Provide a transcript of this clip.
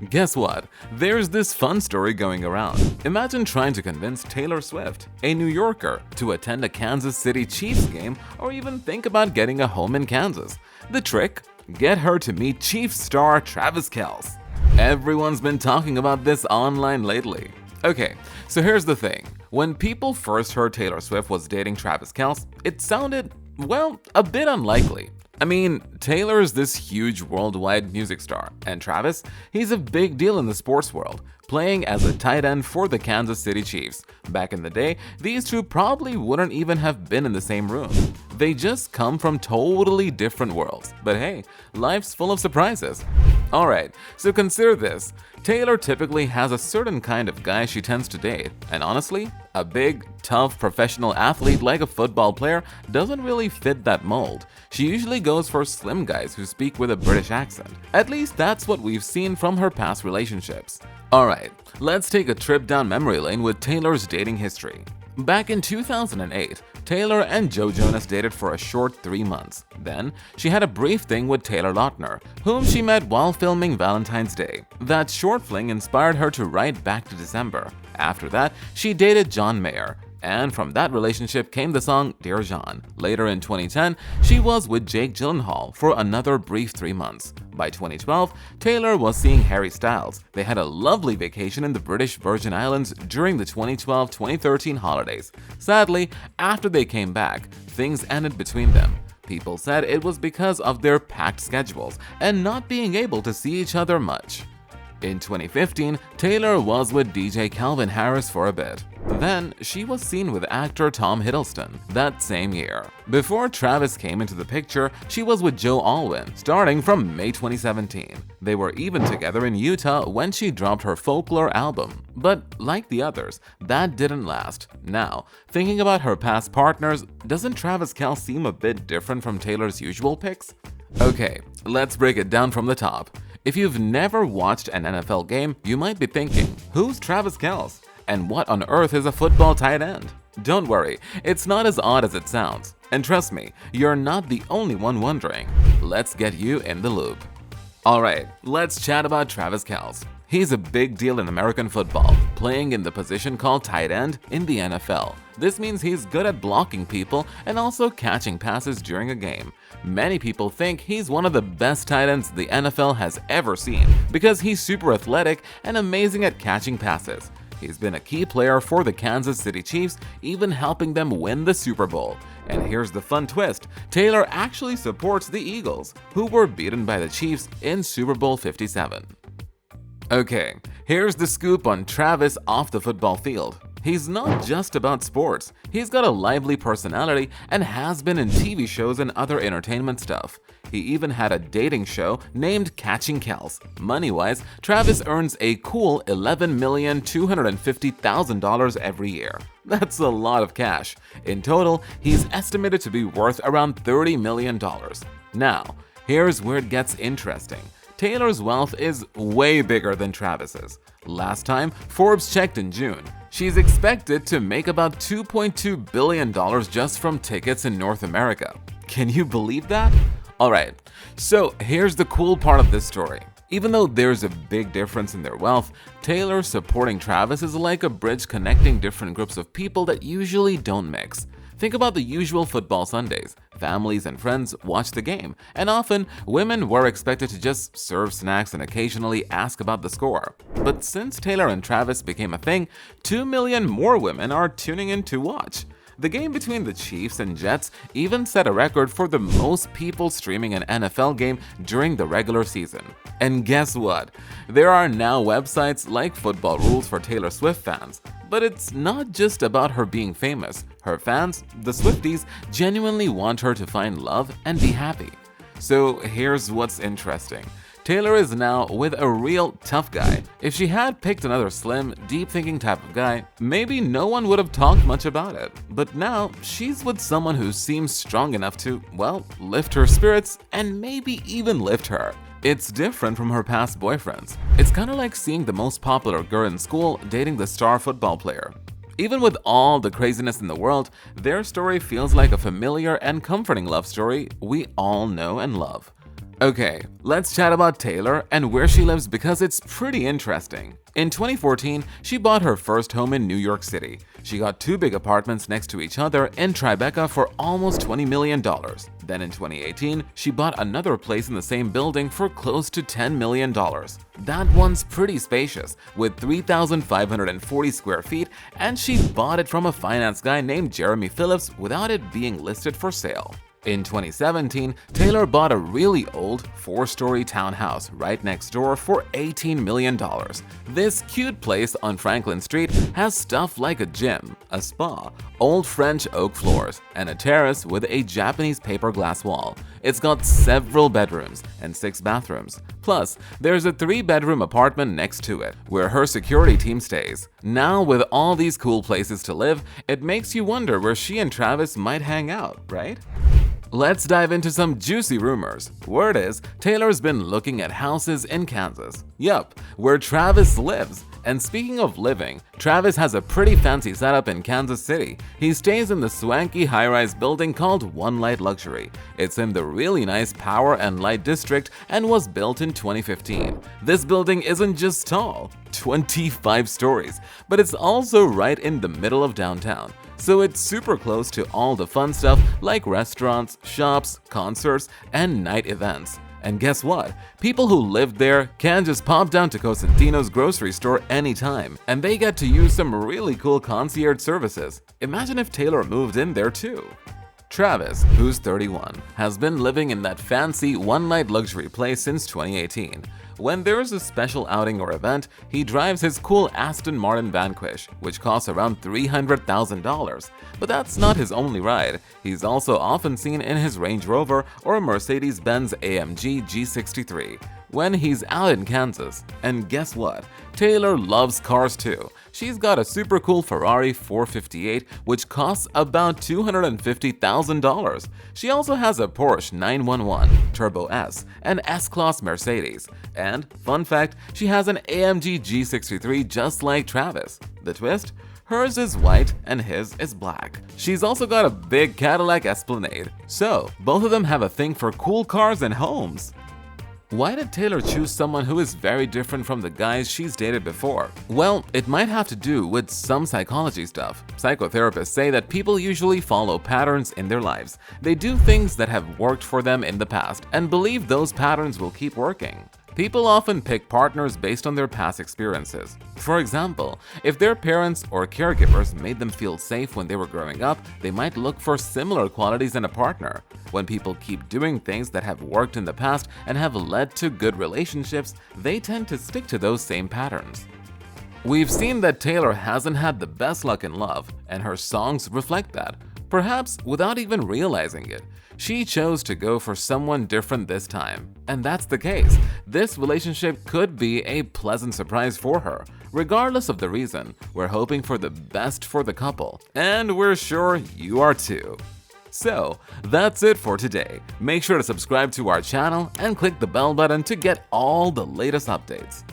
Guess what? There's this fun story going around. Imagine trying to convince Taylor Swift, a New Yorker, to attend a Kansas City Chiefs game or even think about getting a home in Kansas. The trick? Get her to meet Chiefs star Travis Kelce. Everyone's been talking about this online lately. Okay, so here's the thing. When people first heard Taylor Swift was dating Travis Kelce, it sounded, well, a bit unlikely. I mean, Taylor is this huge worldwide music star, and Travis, he's a big deal in the sports world, playing as a tight end for the Kansas City Chiefs. Back in the day, these two probably wouldn't even have been in the same room. They just come from totally different worlds. But hey, life's full of surprises. Alright, so consider this. Taylor typically has a certain kind of guy she tends to date, and honestly, a big, tough professional athlete like a football player doesn't really fit that mold. She usually goes for slim guys who speak with a British accent. At least that's what we've seen from her past relationships. Alright, let's take a trip down memory lane with Taylor's dating history. Back in 2008, Taylor and Joe Jonas dated for a short 3 months. Then, she had a brief thing with Taylor Lautner, whom she met while filming Valentine's Day. That short fling inspired her to write Back to December. After that, she dated John Mayer, and from that relationship came the song Dear John. Later in 2010, she was with Jake Gyllenhaal for another brief 3 months. By 2012, Taylor was seeing Harry Styles. They had a lovely vacation in the British Virgin Islands during the 2012-2013 holidays. Sadly, after they came back, things ended between them. People said it was because of their packed schedules and not being able to see each other much. In 2015, Taylor was with DJ Calvin Harris for a bit. Then, she was seen with actor Tom Hiddleston that same year. Before Travis came into the picture, she was with Joe Alwyn, starting from May 2017. They were even together in Utah when she dropped her Folklore album. But like the others, that didn't last. Now, thinking about her past partners, doesn't Travis Kelce seem a bit different from Taylor's usual picks? Okay, let's break it down from the top. If you've never watched an NFL game, you might be thinking, who's Travis Kelce? And what on earth is a football tight end? Don't worry, it's not as odd as it sounds. And trust me, you're not the only one wondering. Let's get you in the loop. Alright, let's chat about Travis Kelce. He's a big deal in American football, playing in the position called tight end in the NFL. This means he's good at blocking people and also catching passes during a game. Many people think he's one of the best tight ends the NFL has ever seen because he's super athletic and amazing at catching passes. He's been a key player for the Kansas City Chiefs, even helping them win the Super Bowl. And here's the fun twist, Taylor actually supports the Eagles, who were beaten by the Chiefs in Super Bowl 57. Okay, here's the scoop on Travis off the football field. He's not just about sports. He's got a lively personality and has been in TV shows and other entertainment stuff. He even had a dating show named Catching Kels. Money-wise, Travis earns a cool $11,250,000 every year. That's a lot of cash. In total, he's estimated to be worth around $30 million. Now, here's where it gets interesting. Taylor's wealth is way bigger than Travis's. Last time Forbes checked in June, she's expected to make about $2.2 billion just from tickets in North America. Can you believe that? Alright, so here's the cool part of this story. Even though there's a big difference in their wealth, Taylor supporting Travis is like a bridge connecting different groups of people that usually don't mix. Think about the usual football Sundays. Families and friends watch the game, and often women were expected to just serve snacks and occasionally ask about the score. But since Taylor and Travis became a thing, 2 million more women are tuning in to watch. The game between the Chiefs and Jets even set a record for the most people streaming an NFL game during the regular season. And guess what? There are now websites like Football Rules for Taylor Swift fans. But it's not just about her being famous. Her fans, the Swifties, genuinely want her to find love and be happy. So here's what's interesting. Taylor is now with a real tough guy. If she had picked another slim, deep-thinking type of guy, maybe no one would have talked much about it. But now, she's with someone who seems strong enough to, well, lift her spirits and maybe even lift her. It's different from her past boyfriends. It's kind of like seeing the most popular girl in school dating the star football player. Even with all the craziness in the world, their story feels like a familiar and comforting love story we all know and love. Okay, let's chat about Taylor and where she lives because it's pretty interesting. In 2014, she bought her first home in New York City. She got two big apartments next to each other in Tribeca for almost $20 million. Then in 2018, she bought another place in the same building for close to $10 million. That one's pretty spacious, with 3,540 square feet, and she bought it from a finance guy named Jeremy Phillips without it being listed for sale. In 2017, Taylor bought a really old 4-story townhouse right next door for $18 million. This cute place on Franklin Street has stuff like a gym, a spa, old French oak floors, and a terrace with a Japanese paper glass wall. It's got several bedrooms and 6 bathrooms. Plus, there's a 3-bedroom apartment next to it, where her security team stays. Now, with all these cool places to live, it makes you wonder where she and Travis might hang out, right? Let's dive into some juicy rumors. Word is, Taylor's been looking at houses in Kansas. Yup, where Travis lives. And speaking of living, Travis has a pretty fancy setup in Kansas City. He stays in the swanky high-rise building called One Light Luxury. It's in the really nice Power and Light District and was built in 2015. This building isn't just tall, 25 stories, but it's also right in the middle of downtown. So it's super close to all the fun stuff like restaurants, shops, concerts, and night events. And guess what? People who live there can just pop down to Cosentino's grocery store anytime, and they get to use some really cool concierge services. Imagine if Taylor moved in there too. Travis, who's 31, has been living in that fancy one-night luxury place since 2018. When there's a special outing or event, he drives his cool Aston Martin Vanquish, which costs around $300,000. But that's not his only ride. He's also often seen in his Range Rover or Mercedes-Benz AMG G63 when he's out in Kansas. And guess what? Taylor loves cars too. She's got a super cool Ferrari 458, which costs about $250,000. She also has a Porsche 911 Turbo S, an S-Class Mercedes, and, fun fact, she has an AMG G63 just like Travis. The twist? Hers is white and his is black. She's also got a big Cadillac Esplanade. So, both of them have a thing for cool cars and homes. Why did Taylor choose someone who is very different from the guys she's dated before? Well, it might have to do with some psychology stuff. Psychotherapists say that people usually follow patterns in their lives. They do things that have worked for them in the past and believe those patterns will keep working. People often pick partners based on their past experiences. For example, if their parents or caregivers made them feel safe when they were growing up, they might look for similar qualities in a partner. When people keep doing things that have worked in the past and have led to good relationships, they tend to stick to those same patterns. We've seen that Taylor hasn't had the best luck in love, and her songs reflect that. Perhaps without even realizing it, she chose to go for someone different this time. And that's the case. This relationship could be a pleasant surprise for her. Regardless of the reason, we're hoping for the best for the couple. And we're sure you are too. So, that's it for today. Make sure to subscribe to our channel and click the bell button to get all the latest updates.